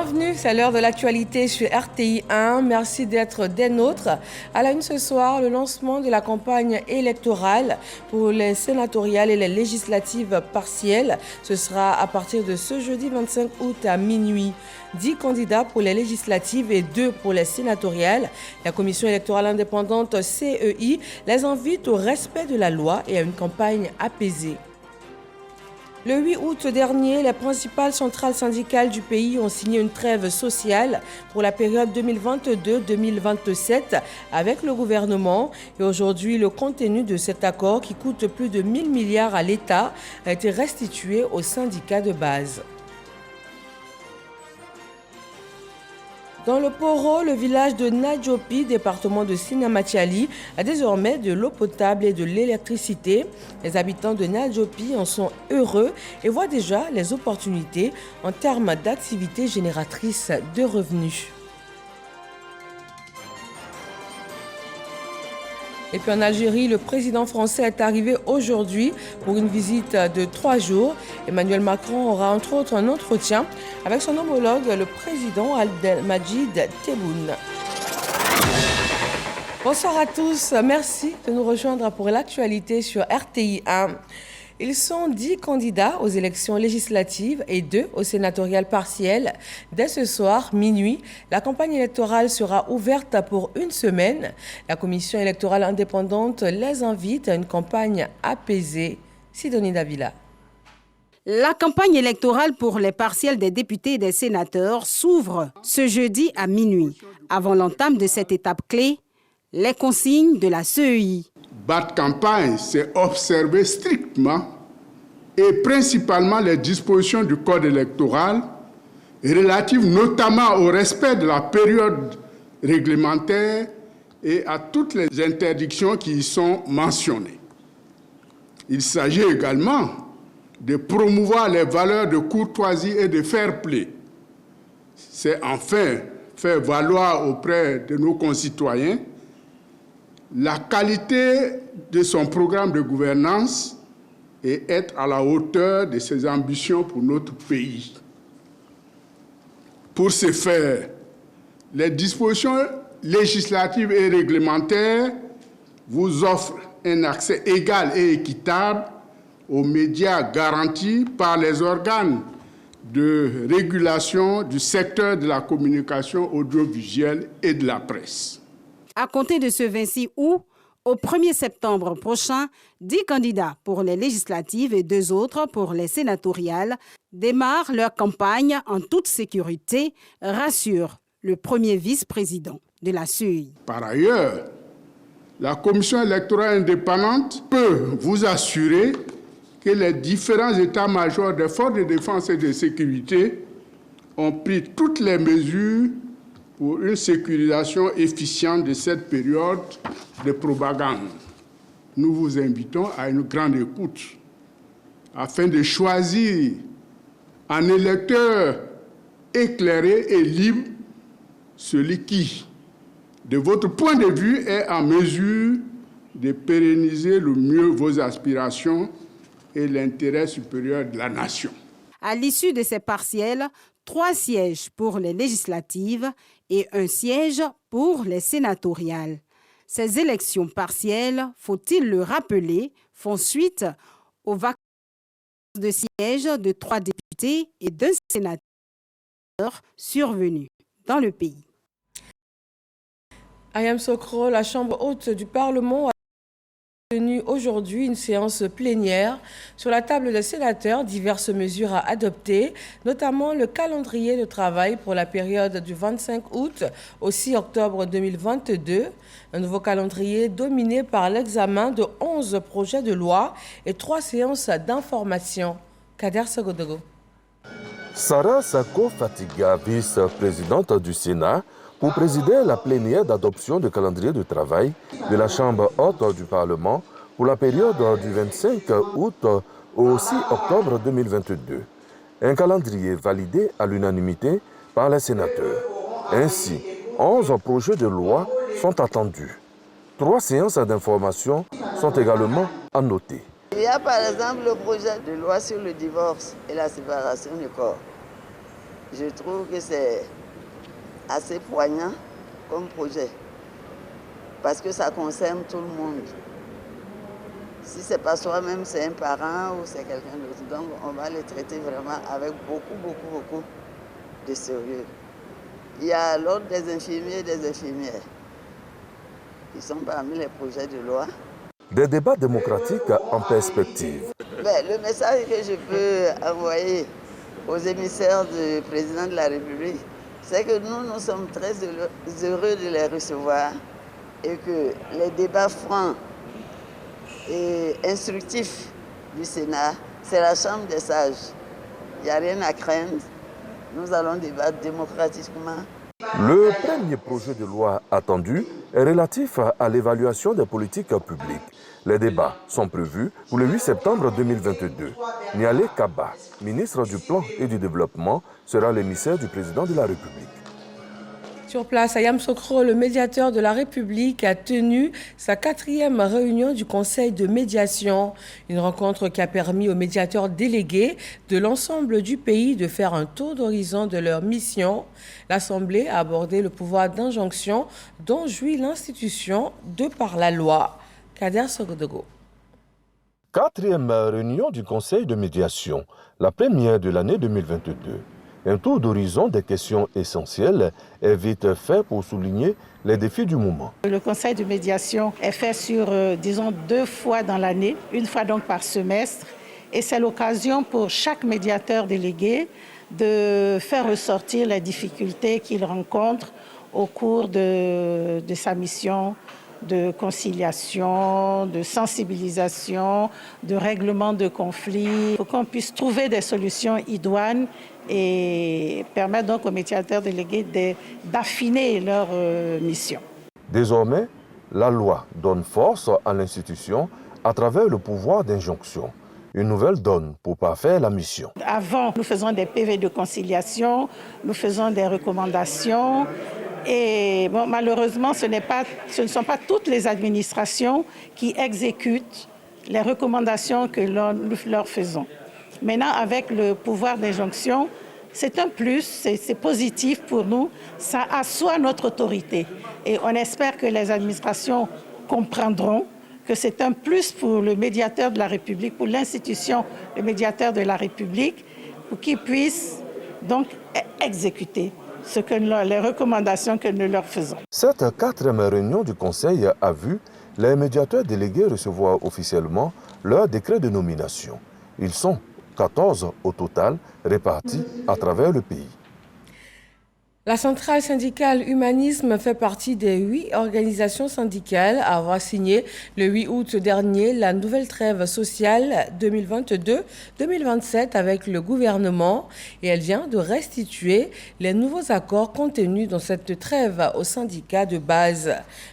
Bienvenue, c'est l'heure de l'actualité sur RTI 1. Merci d'être des nôtres. À la une ce soir, le lancement de la campagne électorale pour les sénatoriales et les législatives partielles. Ce sera à partir de ce jeudi 25 août à minuit. 10 candidats pour les législatives et 2 pour les sénatoriales. La commission électorale indépendante CEI les invite au respect de la loi et à une campagne apaisée. Le 8 août dernier, les principales centrales syndicales du pays ont signé une trêve sociale pour la période 2022-2027 avec le gouvernement. Et aujourd'hui, le contenu de cet accord, qui coûte plus de 1000 milliards à l'État, a été restitué aux syndicats de base. Dans le Poro, le village de Nadjopi, département de Sinamatiali, a désormais de l'eau potable et de l'électricité. Les habitants de Nadjopi en sont heureux et voient déjà les opportunités en termes d'activités génératrices de revenus. Et puis en Algérie, le président français est arrivé aujourd'hui pour une visite de 3 jours. Emmanuel Macron aura entre autres un entretien avec son homologue, le président Abdelmadjid Tebboune. Bonsoir à tous, merci de nous rejoindre pour l'actualité sur RTI 1. Ils sont 10 candidats aux élections législatives et 2 aux sénatoriales partielles. Dès ce soir, minuit, la campagne électorale sera ouverte pour une semaine. La commission électorale indépendante les invite à une campagne apaisée. Sidonie Davila. La campagne électorale pour les partielles des députés et des sénateurs s'ouvre ce jeudi à minuit. Avant l'entame de cette étape clé, les consignes de la CEI. Battre campagne, c'est observer strictement et principalement les dispositions du code électoral relatives notamment au respect de la période réglementaire et à toutes les interdictions qui y sont mentionnées. Il s'agit également de promouvoir les valeurs de courtoisie et de fair play. C'est enfin faire valoir auprès de nos concitoyens la qualité de son programme de gouvernance et être à la hauteur de ses ambitions pour notre pays. Pour ce faire, les dispositions législatives et réglementaires vous offrent un accès égal et équitable aux médias garantis par les organes de régulation du secteur de la communication audiovisuelle et de la presse. À compter de ce 26 août au 1er septembre prochain, 10 candidats pour les législatives et 2 autres pour les sénatoriales démarrent leur campagne en toute sécurité, rassure le premier vice-président de la CEI. Par ailleurs, la commission électorale indépendante peut vous assurer que les différents états-majors des forces de défense et de sécurité ont pris toutes les mesures pour une sécurisation efficiente de cette période de propagande. Nous vous invitons à une grande écoute afin de choisir un électeur éclairé et libre celui qui, de votre point de vue, est en mesure de pérenniser le mieux vos aspirations et l'intérêt supérieur de la nation. À l'issue de ces partielles, 3 sièges pour les législatives et 1 siège pour les sénatoriales. Ces élections partielles, faut-il le rappeler, font suite aux vacances de sièges de 3 députés et 2 sénateurs survenus dans le pays. Ayam Sokro, la Chambre haute du Parlement a tenu aujourd'hui une séance plénière. Sur la table des sénateurs, diverses mesures à adopter, notamment le calendrier de travail pour la période du 25 août au 6 octobre 2022. Un nouveau calendrier dominé par l'examen de 11 projets de loi et 3 séances d'information. Kader Sagodogo. Sarah Sako Fatiga, vice-présidente du Sénat, pour présider la plénière d'adoption du calendrier de travail de la Chambre haute du Parlement pour la période du 25 août au 6 octobre 2022. Un calendrier validé à l'unanimité par les sénateurs. Ainsi, 11 projets de loi sont attendus. 3 séances d'information sont également à noter. Il y a par exemple le projet de loi sur le divorce et la séparation du corps. Je trouve que c'est assez poignant comme projet parce que ça concerne tout le monde. Si ce n'est pas soi-même, c'est un parent ou c'est quelqu'un d'autre. Donc, on va les traiter vraiment avec beaucoup de sérieux. Il y a l'ordre des infirmiers et des infirmières qui sont parmi les projets de loi. Des débats démocratiques en perspective. Le message que je peux envoyer aux émissaires du président de la République, c'est que nous sommes très heureux de les recevoir et que les débats francs et instructifs du Sénat, c'est la chambre des sages. Il n'y a rien à craindre. Nous allons débattre démocratiquement. Le premier projet de loi attendu est relatif à l'évaluation des politiques publiques. Les débats sont prévus pour le 8 septembre 2022. Nialé Kaba, ministre du Plan et du Développement, sera l'émissaire du président de la République. Sur place, à Yamoussoukro, le médiateur de la République a tenu sa 4e réunion du Conseil de médiation. Une rencontre qui a permis aux médiateurs délégués de l'ensemble du pays de faire un tour d'horizon de leur mission. L'Assemblée a abordé le pouvoir d'injonction dont jouit l'institution de par la loi. Kader Sogodogo. 4e réunion du Conseil de médiation, la première de l'année 2022. Un tour d'horizon des questions essentielles est vite fait pour souligner les défis du moment. Le conseil de médiation est fait sur, 2 fois dans l'année, une fois donc par semestre. Et c'est l'occasion pour chaque médiateur délégué de faire ressortir les difficultés qu'il rencontre au cours de sa mission de conciliation, de sensibilisation, de règlement de conflits, pour qu'on puisse trouver des solutions idoines et permettre donc aux médiateurs délégués d'affiner leur mission. Désormais, la loi donne force à l'institution à travers le pouvoir d'injonction. Une nouvelle donne pour parfaire la mission. Avant, nous faisons des PV de conciliation, nous faisons des recommandations. Et bon, malheureusement, ce ne sont pas toutes les administrations qui exécutent les recommandations que nous leur faisons. Maintenant, avec le pouvoir d'injonction, c'est un plus, c'est positif pour nous, ça assoit notre autorité. Et on espère que les administrations comprendront que c'est un plus pour le médiateur de la République, pour l'institution, le médiateur de la République, pour qu'ils puissent donc exécuter les recommandations que nous leur faisons. Cette 4e réunion du Conseil a vu les médiateurs délégués recevoir officiellement leur décret de nomination. Ils sont 14 au total, répartis à travers le pays. La centrale syndicale Humanisme fait partie des 8 organisations syndicales à avoir signé le 8 août dernier la nouvelle trêve sociale 2022-2027 avec le gouvernement et elle vient de restituer les nouveaux accords contenus dans cette trêve aux syndicats de base.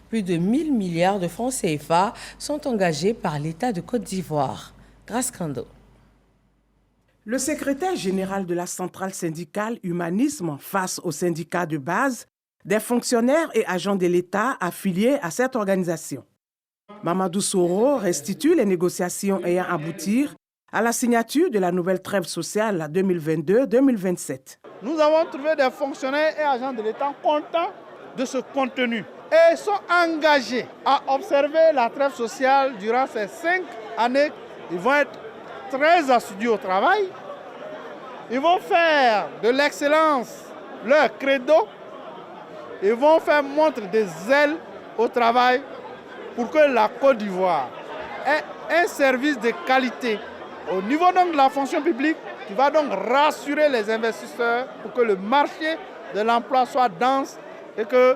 Plus de 1000 milliards de francs CFA sont engagés par l'État de Côte d'Ivoire. Grâce Kando. Le secrétaire général de la centrale syndicale Humanisme face aux syndicats de base, des fonctionnaires et agents de l'État affiliés à cette organisation. Mamadou Soro restitue les négociations ayant abouti à la signature de la nouvelle trêve sociale 2022-2027. Nous avons trouvé des fonctionnaires et agents de l'État contents de ce contenu et sont engagés à observer la trêve sociale durant ces 5 années. Ils vont être très assidus au travail. Ils vont faire de l'excellence leur credo. Ils vont faire montre des ailes au travail pour que la Côte d'Ivoire ait un service de qualité au niveau donc de la fonction publique qui va donc rassurer les investisseurs pour que le marché de l'emploi soit dense et que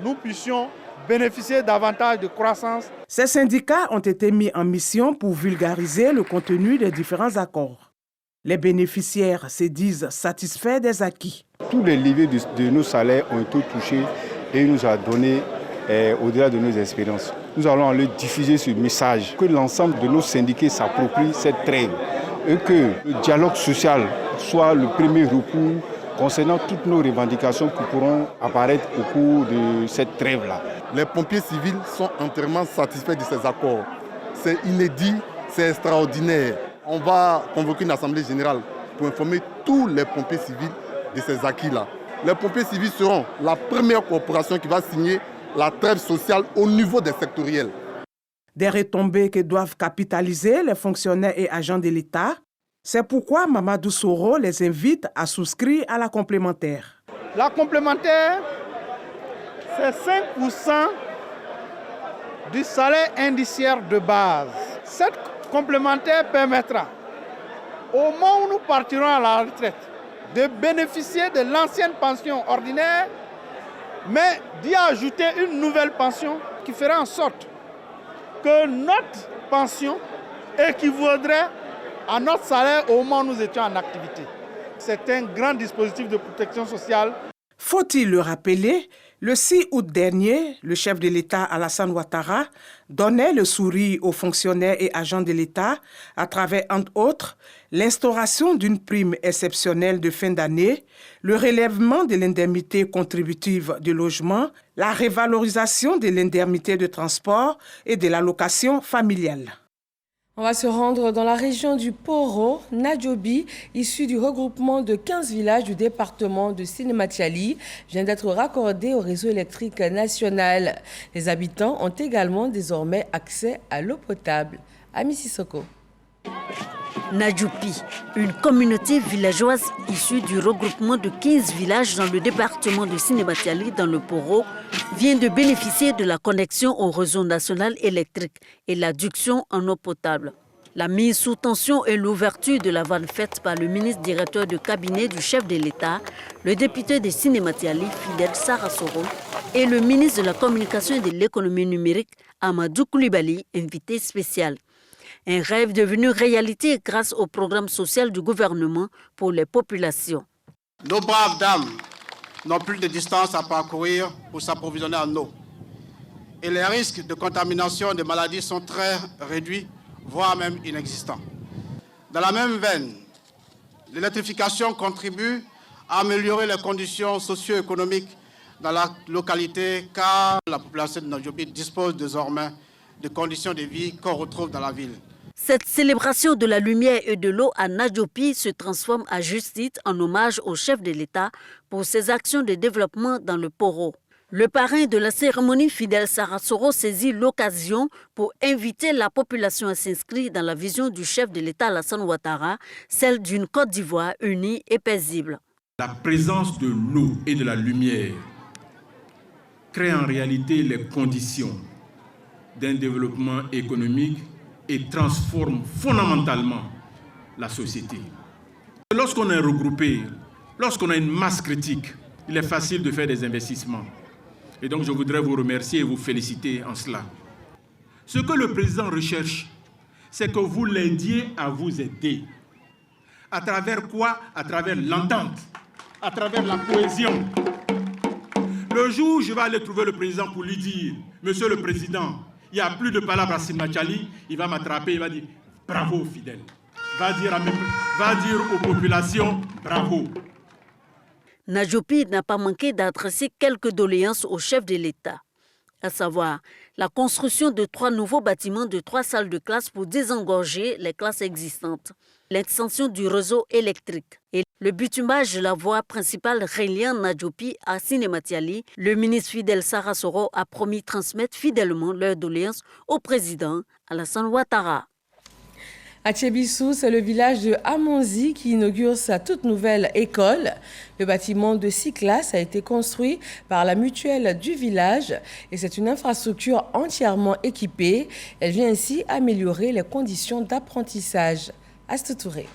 nous puissions bénéficier davantage de croissance. Ces syndicats ont été mis en mission pour vulgariser le contenu des différents accords. Les bénéficiaires se disent satisfaits des acquis. Tous les leviers de nos salaires ont été touchés et il nous a donné au-delà de nos expériences. Nous allons aller diffuser ce message, que l'ensemble de nos syndiqués s'approprient cette trêve et que le dialogue social soit le premier recours concernant toutes nos revendications qui pourront apparaître au cours de cette trêve-là. Les pompiers civils sont entièrement satisfaits de ces accords. C'est inédit, c'est extraordinaire. On va convoquer une assemblée générale pour informer tous les pompiers civils de ces acquis-là. Les pompiers civils seront la première corporation qui va signer la trêve sociale au niveau des sectoriels. Des retombées que doivent capitaliser les fonctionnaires et agents de l'État. C'est pourquoi Mamadou Soro les invite à souscrire à la complémentaire. La complémentaire, c'est 5% du salaire indiciaire de base. Cette complémentaire permettra, au moment où nous partirons à la retraite, de bénéficier de l'ancienne pension ordinaire, mais d'y ajouter une nouvelle pension qui fera en sorte que notre pension équivaudrait à notre salaire au moment où nous étions en activité. C'est un grand dispositif de protection sociale. Faut-il le rappeler, le 6 août dernier, le chef de l'État Alassane Ouattara donnait le sourire aux fonctionnaires et agents de l'État à travers, entre autres, l'instauration d'une prime exceptionnelle de fin d'année, le relèvement de l'indemnité contributive de logement, la révalorisation de l'indemnité de transport et de l'allocation familiale. On va se rendre dans la région du Poro, Nadjobi, issu du regroupement de 15 villages du département de Sinématiali, vient d'être raccordé au réseau électrique national. Les habitants ont également désormais accès à l'eau potable. Ami Sissoko. Nadjopi, une communauté villageoise issue du regroupement de 15 villages dans le département de Sinématiali dans le Poro, vient de bénéficier de la connexion au réseau national électrique et l'adduction en eau potable. La mise sous tension et l'ouverture de la vanne faite par le ministre directeur de cabinet du chef de l'État, le député de Sinématiali, Fidel Sarasoro, et le ministre de la Communication et de l'économie numérique, Amadou Koulibaly, invité spécial. Un rêve devenu réalité grâce au programme social du gouvernement pour les populations. Nos braves dames n'ont plus de distance à parcourir pour s'approvisionner en eau. Et les risques de contamination de maladies sont très réduits, voire même inexistants. Dans la même veine, l'électrification contribue à améliorer les conditions socio-économiques dans la localité, car la population de Nadjopi dispose désormais de conditions de vie qu'on retrouve dans la ville. Cette célébration de la lumière et de l'eau à Nadjopi se transforme à juste titre en hommage au chef de l'État pour ses actions de développement dans le Poro. Le parrain de la cérémonie, Fidel Sarasoro, saisit l'occasion pour inviter la population à s'inscrire dans la vision du chef de l'État Alassane Ouattara, celle d'une Côte d'Ivoire unie et paisible. La présence de l'eau et de la lumière crée en réalité les conditions d'un développement économique et transforme fondamentalement la société. Lorsqu'on est regroupé, lorsqu'on a une masse critique, il est facile de faire des investissements. Et donc je voudrais vous remercier et vous féliciter en cela. Ce que le président recherche, c'est que vous l'aidiez à vous aider. À travers quoi? À travers l'entente, à travers la cohésion. Le jour où je vais aller trouver le président pour lui dire, Monsieur le Président, il n'y a plus de palabres à Sinématiali, il va m'attraper, il va dire bravo Fidèle. Va dire aux populations bravo. Nadjopi n'a pas manqué d'adresser quelques doléances au chef de l'État, à savoir la construction de 3 nouveaux bâtiments de 3 salles de classe pour désengorger les classes existantes, l'extension du réseau électrique et le bitumage de la voie principale reliant Nadjopi à Sinématiali. Le ministre Fidel Sarasoro a promis transmettre fidèlement leurs doléances au président Alassane Ouattara. À Tchébissou, c'est le village de Amonzi qui inaugure sa toute nouvelle école. Le bâtiment de 6 classes a été construit par la mutuelle du village et c'est une infrastructure entièrement équipée. Elle vient ainsi améliorer les conditions d'apprentissage. Astou Touré.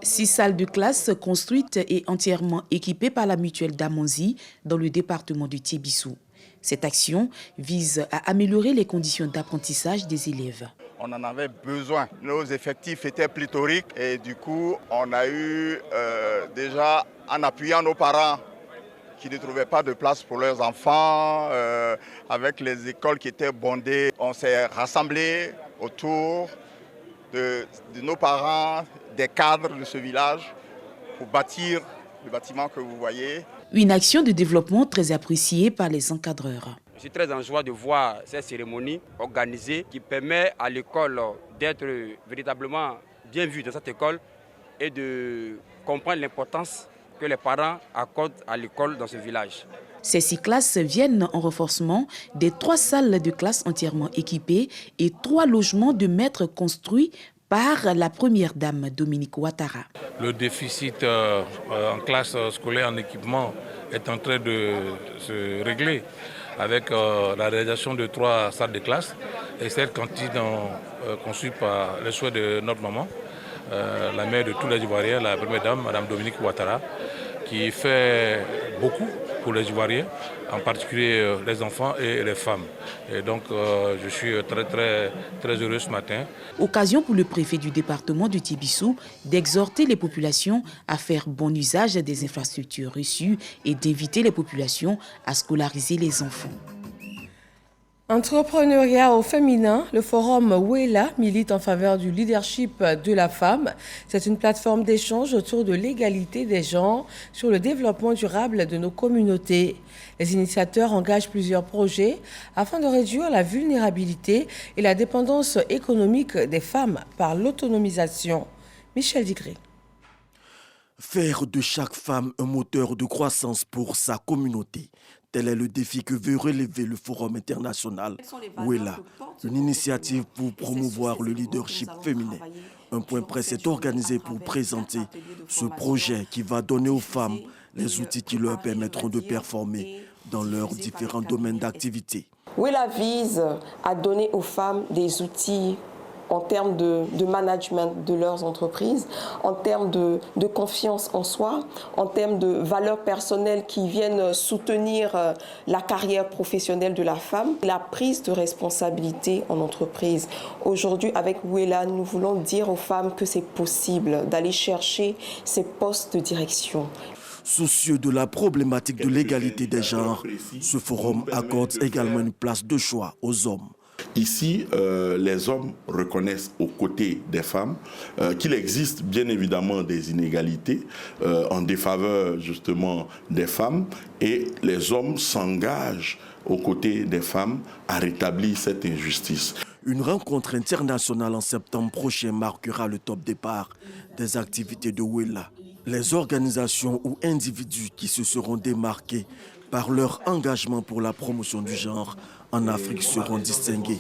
6 salles de classe construites et entièrement équipées par la mutuelle d'Amonzi dans le département du Tchébissou. Cette action vise à améliorer les conditions d'apprentissage des élèves. On en avait besoin. Nos effectifs étaient pléthoriques et du coup, on a eu déjà, en appuyant nos parents qui ne trouvaient pas de place pour leurs enfants, avec les écoles qui étaient bondées, on s'est rassemblés autour de nos parents, des cadres de ce village pour bâtir le bâtiment que vous voyez. Une action de développement très appréciée par les encadreurs. Je suis très en joie de voir cette cérémonie organisée qui permet à l'école d'être véritablement bien vue dans cette école et de comprendre l'importance que les parents accordent à l'école dans ce village. Ces 6 classes viennent en renforcement des 3 salles de classe entièrement équipées et 3 logements de maîtres construits par la première dame Dominique Ouattara. Le déficit en classe scolaire en équipement est en train de se régler avec la réalisation de 3 salles de classe et cette cantine conçue par le souhait de notre maman, la mère de tous les Ivoiriens, la première dame, Mme Dominique Ouattara, qui fait beaucoup pour les Ivoiriens, en particulier les enfants et les femmes. Et donc je suis très heureux ce matin. Occasion pour le préfet du département du Tibissou d'exhorter les populations à faire bon usage des infrastructures reçues et d'inviter les populations à scolariser les enfants. Entrepreneuriat au féminin, le forum Wela milite en faveur du leadership de la femme. C'est une plateforme d'échange autour de l'égalité des genres sur le développement durable de nos communautés. Les initiateurs engagent plusieurs projets afin de réduire la vulnérabilité et la dépendance économique des femmes par l'autonomisation. Michel Digré. Faire de chaque femme un moteur de croissance pour sa communauté. Tel est le défi que veut relever le Forum international Wela, une initiative pour promouvoir le leadership féminin. Un point presse est organisé pour présenter ce projet qui va donner aux femmes les outils qui leur permettront de performer dans leurs différents domaines d'activité. Wela vise à donner aux femmes des outils en termes de management de leurs entreprises, en termes de confiance en soi, en termes de valeurs personnelles qui viennent soutenir la carrière professionnelle de la femme, la prise de responsabilité en entreprise. Aujourd'hui, avec Wela, nous voulons dire aux femmes que c'est possible d'aller chercher ces postes de direction. Soucieux de la problématique de l'égalité des genres, ce forum accorde également une place de choix aux hommes. Ici, les hommes reconnaissent aux côtés des femmes qu'il existe bien évidemment des inégalités en défaveur justement des femmes et les hommes s'engagent aux côtés des femmes à rétablir cette injustice. Une rencontre internationale en septembre prochain marquera le top départ des activités de Wela. Les organisations ou individus qui se seront démarqués par leur engagement pour la promotion du genre en Afrique seront distingués.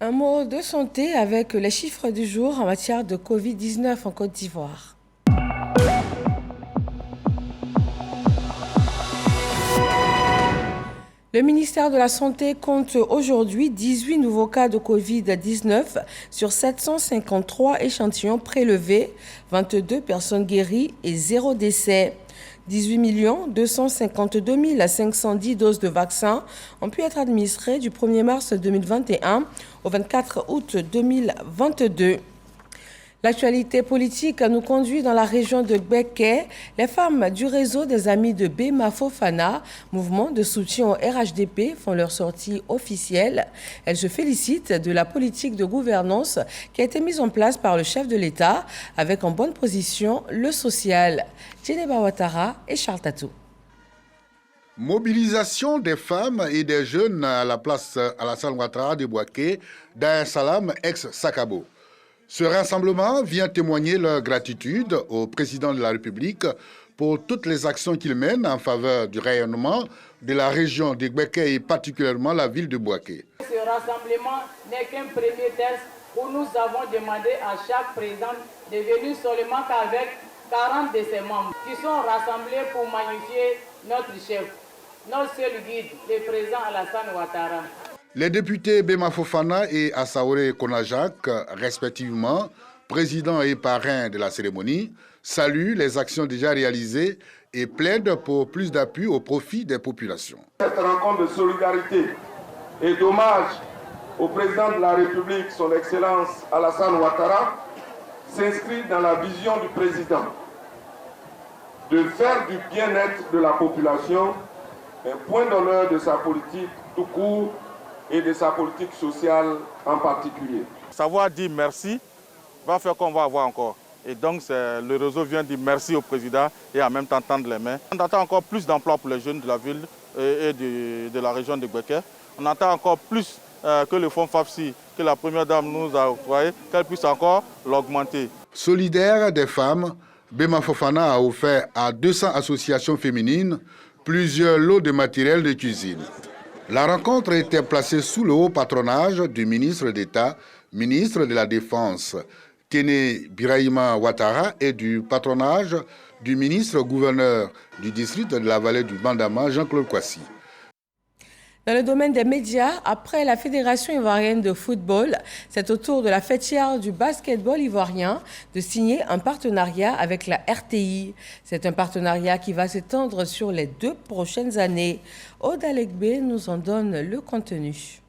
Un mot de santé avec les chiffres du jour en matière de Covid-19 en Côte d'Ivoire. Le ministère de la Santé compte aujourd'hui 18 nouveaux cas de Covid-19 sur 753 échantillons prélevés, 22 personnes guéries et 0 décès. 18 252 510 doses de vaccins ont pu être administrées du 1er mars 2021 au 24 août 2022. L'actualité politique nous conduit dans la région de Gbeke. Les femmes du réseau des Amis de Bema Fofana, mouvement de soutien au RHDP, font leur sortie officielle. Elles se félicitent de la politique de gouvernance qui a été mise en place par le chef de l'État, avec en bonne position le social. Djeneba Ouattara et Charles Tatou. Mobilisation des femmes et des jeunes à la place Alassane Ouattara de Bouaké, Dar es Salaam, ex-Sakabo. Ce rassemblement vient témoigner leur gratitude au président de la République pour toutes les actions qu'il mène en faveur du rayonnement de la région de Gbeke et particulièrement la ville de Bouaké. Ce rassemblement n'est qu'un premier test où nous avons demandé à chaque président de venir seulement qu'avec 40 de ses membres qui sont rassemblés pour magnifier notre chef, notre seul guide, le président Alassane Ouattara. Les députés Bema Fofana et Assaouré Konajak, respectivement, président et parrain de la cérémonie, saluent les actions déjà réalisées et plaident pour plus d'appui au profit des populations. Cette rencontre de solidarité et d'hommage au président de la République, son Excellence Alassane Ouattara, s'inscrit dans la vision du président de faire du bien-être de la population un point d'honneur de sa politique tout court et de sa politique sociale en particulier. Savoir dire merci va faire qu'on va avoir encore. Et donc le réseau vient dire merci au président et en même temps tendre les mains. On attend encore plus d'emplois pour les jeunes de la ville et de la région de Gbeke. On attend encore plus que le fonds FAFSI, que la première dame nous a octroyé, qu'elle puisse encore l'augmenter. Solidaire des femmes, Bema Fofana a offert à 200 associations féminines plusieurs lots de matériel de cuisine. La rencontre était placée sous le haut patronage du ministre d'État, ministre de la Défense, Kene Birahima Ouattara, et du patronage du ministre-gouverneur du district de la vallée du Bandama, Jean-Claude Kwasi. Dans le domaine des médias, après la Fédération ivoirienne de football, c'est au tour de la fêtière du basketball ivoirien de signer un partenariat avec la RTI. C'est un partenariat qui va s'étendre sur les 2 prochaines années. Aude Alekbe nous en donne le contenu.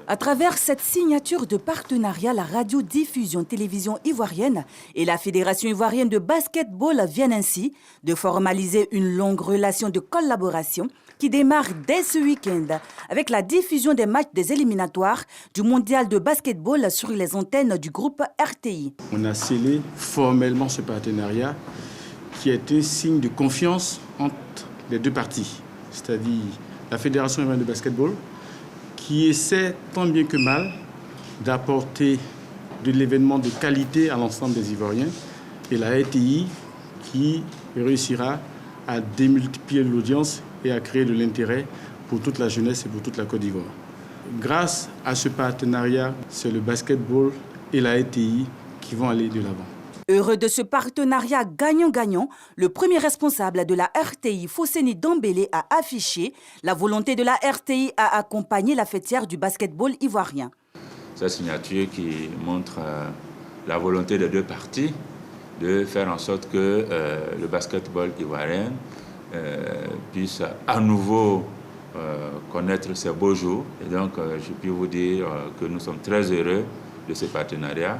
À travers cette signature de partenariat, la radiodiffusion télévision ivoirienne et la Fédération ivoirienne de basketball viennent ainsi de formaliser une longue relation de collaboration qui démarre dès ce week-end avec la diffusion des matchs des éliminatoires du mondial de basketball sur les antennes du groupe RTI. On a scellé formellement ce partenariat qui est un signe de confiance entre les 2 parties, c'est-à-dire la Fédération ivoirienne de basketball qui essaie tant bien que mal d'apporter de l'événement de qualité à l'ensemble des Ivoiriens et la RTI qui réussira à démultiplier l'audience et à créer de l'intérêt pour toute la jeunesse et pour toute la Côte d'Ivoire. Grâce à ce partenariat, c'est le basketball et la RTI qui vont aller de l'avant. Heureux de ce partenariat gagnant-gagnant, le premier responsable de la RTI, Fosséni Dambélé, a affiché la volonté de la RTI à accompagner la fêtière du basketball ivoirien. Cette signature qui montre la volonté des 2 parties de faire en sorte que le basketball ivoirien puisse à nouveau connaître ses beaux jours. Et donc, je peux vous dire que nous sommes très heureux de ce partenariat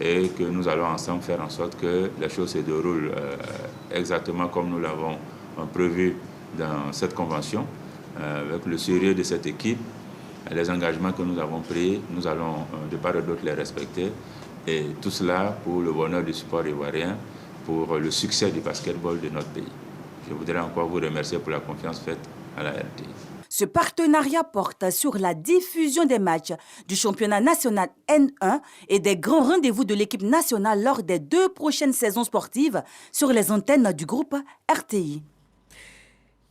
et que nous allons ensemble faire en sorte que les choses se déroulent exactement comme nous l'avons prévu dans cette convention, avec le sérieux de cette équipe, les engagements que nous avons pris, nous allons de part et d'autre les respecter. Et tout cela pour le bonheur du sport ivoirien, pour le succès du basketball de notre pays. Je voudrais encore vous remercier pour la confiance faite à la RTI. Ce partenariat porte sur la diffusion des matchs du championnat national N1 et des grands rendez-vous de l'équipe nationale lors des 2 prochaines saisons sportives sur les antennes du groupe RTI.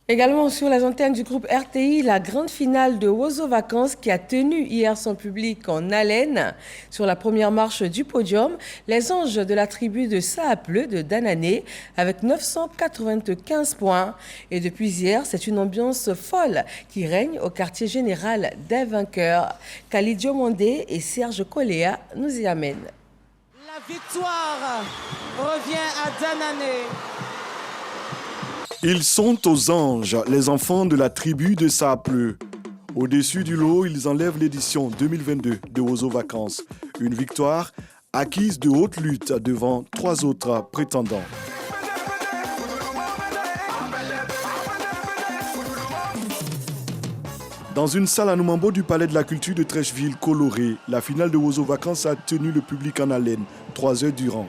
Également sur les antennes du groupe RTI, la grande finale de Wozo Vacances qui a tenu hier son public en haleine. Sur la première marche du podium, les anges de la tribu de Saapleu de Danané avec 995 points. Et depuis hier, c'est une ambiance folle qui règne au quartier général des vainqueurs. Khalid Diomandé et Serge Koléa nous y amènent. La victoire revient à Danané. Ils sont aux anges, les enfants de la tribu de Saapleu. Au-dessus du lot, ils enlèvent l'édition 2022 de Wozo Vacances. Une victoire acquise de haute lutte devant 3 autres prétendants. Dans une salle à Noumambo du Palais de la Culture de Trècheville colorée, la finale de Wozo Vacances a tenu le public en haleine 3 heures durant.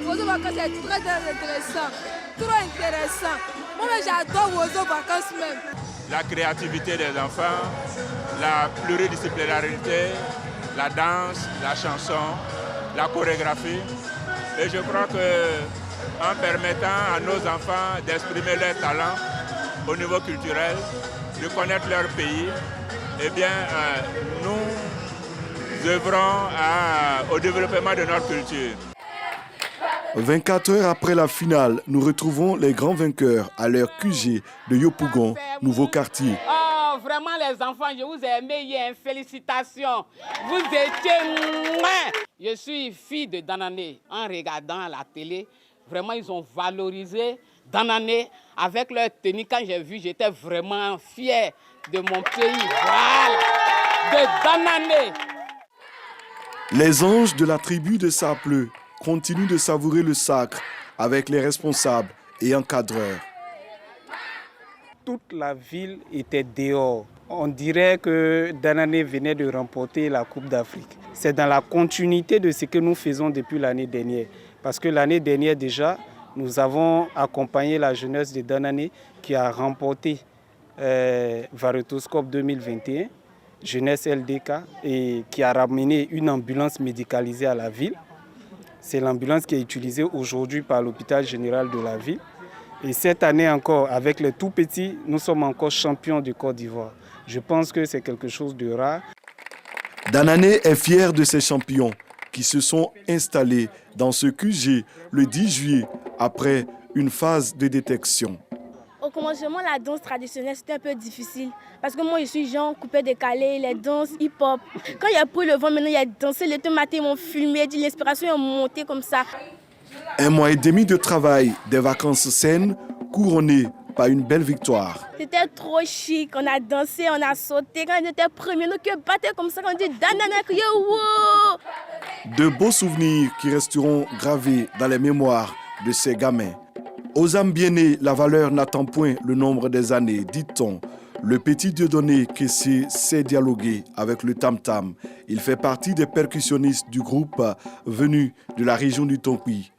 Wozo Vacances est très intéressant, trop intéressant. Moi, j'adore Wozo Vacances même. La créativité des enfants, la pluridisciplinarité, la danse, la chanson, la chorégraphie. Et je crois qu'en permettant à nos enfants d'exprimer leurs talents au niveau culturel, de connaître leur pays, eh bien, nous œuvrons au développement de notre culture. 24 heures après la finale, nous retrouvons les grands vainqueurs à leur QG de Yopougon, nouveau quartier. Oh, vraiment les enfants, je vous ai aimé hier, félicitations. Vous étiez... Je suis fille de Danané. En regardant la télé, vraiment ils ont valorisé Danané avec leur tenue. Quand j'ai vu, j'étais vraiment fier de mon pays. Voilà, de Danané. Les anges de la tribu de Saapleu continuent de savourer le sacre avec les responsables et encadreurs. Toute la ville était dehors. On dirait que Danané venait de remporter la Coupe d'Afrique. C'est dans la continuité de ce que nous faisons depuis l'année dernière. Parce que l'année dernière déjà, nous avons accompagné la jeunesse de Danané qui a remporté Varetoscope 2021, jeunesse LDK, et qui a ramené une ambulance médicalisée à la ville. C'est l'ambulance qui est utilisée aujourd'hui par l'hôpital général de la ville. Et cette année encore, avec les tout petits, nous sommes encore champions du Côte d'Ivoire. Je pense que c'est quelque chose de rare. Danané est fier de ses champions qui se sont installés dans ce QG le 10 juillet après une phase de détection. Au commencement, la danse traditionnelle, c'était un peu difficile. Parce que moi, je suis genre coupé décalé, les danses hip-hop. Quand il y a pris le vent, maintenant, il y a dansé, les deux matins, ils m'ont filmé, l'inspiration est montée comme ça. 1 mois et demi de travail, des vacances saines, couronnées par une belle victoire. C'était trop chic, on a dansé, on a sauté. Quand on était premiers, nous qui battaient comme ça, on dit Danana, wow. De beaux souvenirs qui resteront gravés dans les mémoires de ces gamins. Aux âmes bien nées, la valeur n'attend point le nombre des années, dit-on. Le petit Dieudonné Kessé sait dialoguer avec le tam-tam. Il fait partie des percussionnistes du groupe venu de la région du Tonkui.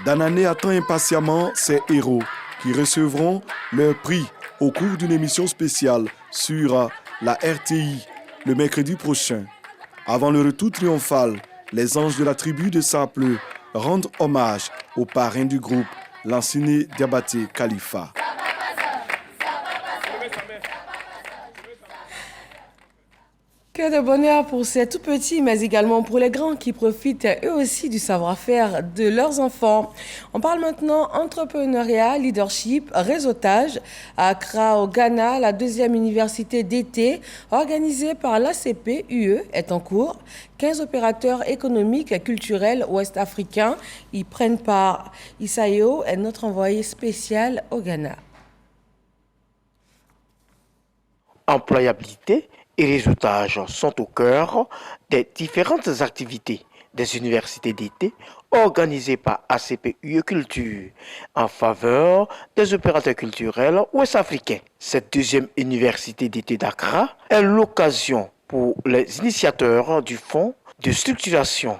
Danané attend impatiemment ses héros qui recevront leur prix au cours d'une émission spéciale sur la RTI le mercredi prochain. Avant le retour triomphal, les anges de la tribu de Sapleux rendent hommage au parrain du groupe, Lansine Diabaté Khalifa. Que de bonheur pour ces tout petits, mais également pour les grands qui profitent eux aussi du savoir-faire de leurs enfants. On parle maintenant entrepreneuriat, leadership, réseautage. À Accra, au Ghana, la 2e université d'été organisée par l'ACP-UE est en cours. 15 opérateurs économiques et culturels ouest-africains y prennent part. Isayo est notre envoyé spécial au Ghana. Employabilité et réseautage sont au cœur des différentes activités des universités d'été organisées par ACP-UE Culture en faveur des opérateurs culturels ouest-africains. Cette 2e université d'été d'Accra est l'occasion pour les initiateurs du fonds de structuration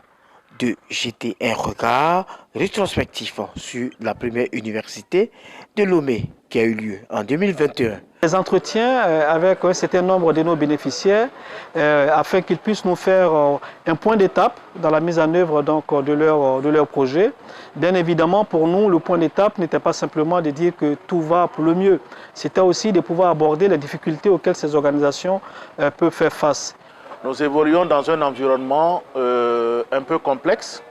de jeter un regard rétrospectif sur la première université de Lomé qui a eu lieu en 2021. Les entretiens avec un certain nombre de nos bénéficiaires afin qu'ils puissent nous faire un point d'étape dans la mise en œuvre donc, de leur projet. Bien évidemment, pour nous, le point d'étape n'était pas simplement de dire que tout va pour le mieux. C'était aussi de pouvoir aborder les difficultés auxquelles ces organisations peuvent faire face. Nous évoluons dans un environnement un peu complexe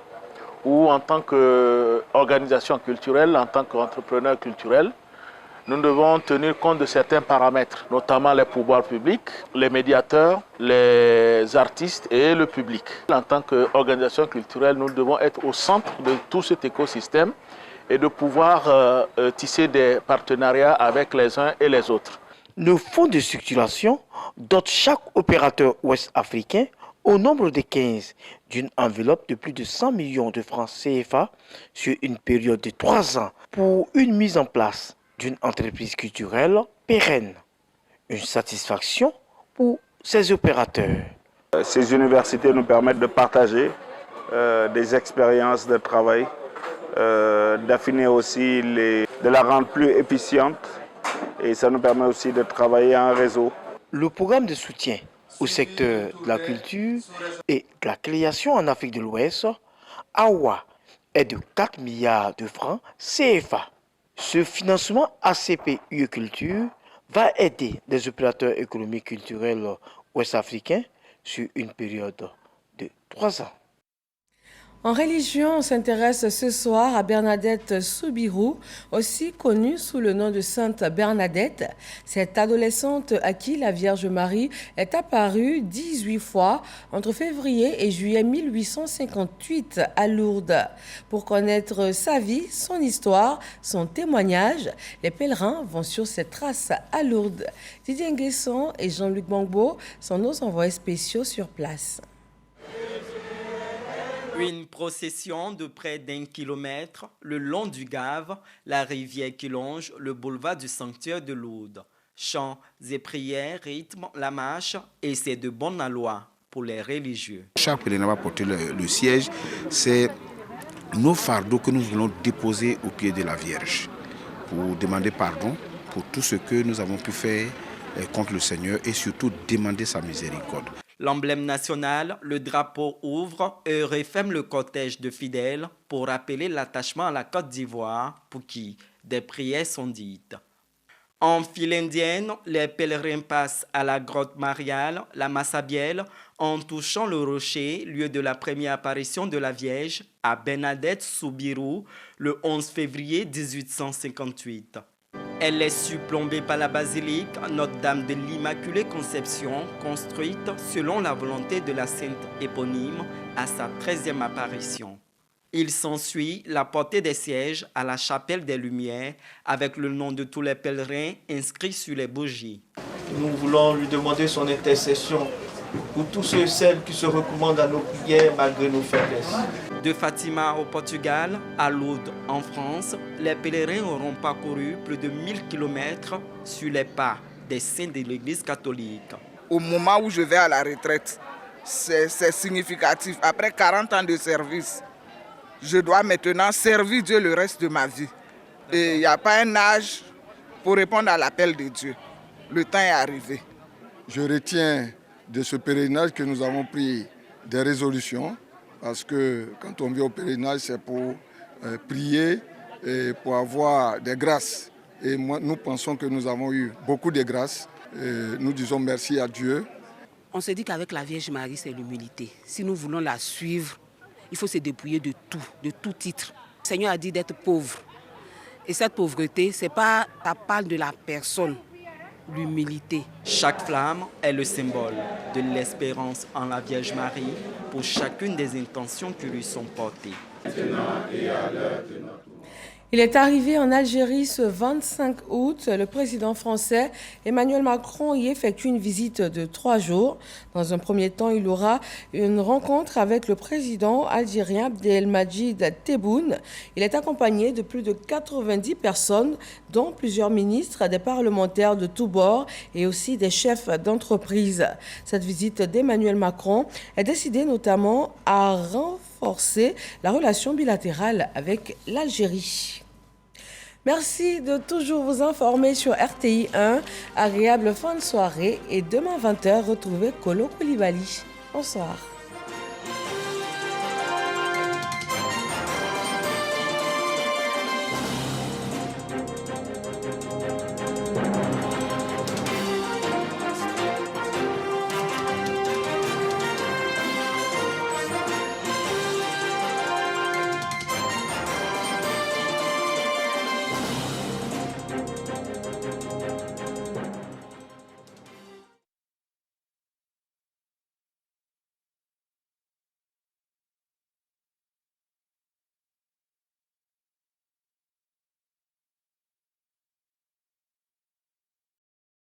où en tant qu'organisation culturelle, en tant qu'entrepreneur culturel, nous devons tenir compte de certains paramètres, notamment les pouvoirs publics, les médiateurs, les artistes et le public. En tant qu'organisation culturelle, nous devons être au centre de tout cet écosystème et de pouvoir tisser des partenariats avec les uns et les autres. Le fonds de structuration dote chaque opérateur ouest-africain au nombre de 15 d'une enveloppe de plus de 100 millions de francs CFA sur une période de 3 ans pour une mise en place d'une entreprise culturelle pérenne. Une satisfaction pour ces opérateurs. Ces universités nous permettent de partager des expériences de travail, d'affiner aussi, de la rendre plus efficiente et ça nous permet aussi de travailler en réseau. Le programme de soutien au secteur de la culture et de la création en Afrique de l'Ouest, AWA, est de 4 milliards de francs CFA. Ce financement ACP-UE Culture va aider les opérateurs économiques culturels ouest-africains sur une période de 3 ans. En religion, on s'intéresse ce soir à Bernadette Soubirou, aussi connue sous le nom de Sainte Bernadette. Cette adolescente à qui la Vierge Marie est apparue 18 fois entre février et juillet 1858 à Lourdes. Pour connaître sa vie, son histoire, son témoignage, les pèlerins vont sur ses traces à Lourdes. Didier Nguesson et Jean-Luc Bangbo sont nos envoyés spéciaux sur place. Une procession de près d'1 kilomètre le long du Gave, la rivière qui longe le boulevard du sanctuaire de Lourdes. Chants et prières rythment la marche et c'est de bonne loi pour les religieux. Chaque pèlerin va porter le siège, c'est nos fardeaux que nous voulons déposer au pied de la Vierge pour demander pardon pour tout ce que nous avons pu faire contre le Seigneur et surtout demander sa miséricorde. L'emblème national, le drapeau ouvre et referme le cortège de fidèles pour rappeler l'attachement à la Côte d'Ivoire pour qui des prières sont dites. En file indienne, les pèlerins passent à la grotte mariale, la Massabielle, en touchant le rocher, lieu de la première apparition de la Vierge, à Bernadette Soubirou, le 11 février 1858. Elle est surplombée par la basilique Notre-Dame de l'Immaculée Conception, construite selon la volonté de la sainte éponyme à sa 13e apparition. Il s'ensuit la portée des sièges à la chapelle des Lumières avec le nom de tous les pèlerins inscrits sur les bougies. Nous voulons lui demander son intercession pour tous ceux et celles qui se recommandent à nos prières malgré nos faiblesses. De Fatima au Portugal à Lourdes en France, les pèlerins auront parcouru plus de 1000 km sur les pas des saints de l'Église catholique. Au moment où je vais à la retraite, c'est significatif. Après 40 ans de service, je dois maintenant servir Dieu le reste de ma vie. Et il n'y a pas un âge pour répondre à l'appel de Dieu. Le temps est arrivé. Je retiens de ce pèlerinage que nous avons pris des résolutions, parce que quand on vient au pèlerinage, c'est pour prier et pour avoir des grâces. Et nous pensons que nous avons eu beaucoup de grâces. Et nous disons merci à Dieu. On se dit qu'avec la Vierge Marie, c'est l'humilité. Si nous voulons la suivre, il faut se dépouiller de tout titre. Le Seigneur a dit d'être pauvre. Et cette pauvreté, ça parle de la personne, l'humilité. Chaque flamme est le symbole de l'espérance en la Vierge Marie pour chacune des intentions qui lui sont portées. Il est arrivé en Algérie ce 25 août. Le président français Emmanuel Macron y effectue une visite de 3 jours. Dans un premier temps, il aura une rencontre avec le président algérien Abdelmadjid Tebboune. Il est accompagné de plus de 90 personnes, dont plusieurs ministres, des parlementaires de tous bords et aussi des chefs d'entreprise. Cette visite d'Emmanuel Macron est décidée notamment à renforcer la relation bilatérale avec l'Algérie. Merci de toujours vous informer sur RTI 1. Agréable fin de soirée et demain 20h, retrouvez Kolo Koulibaly. Bonsoir.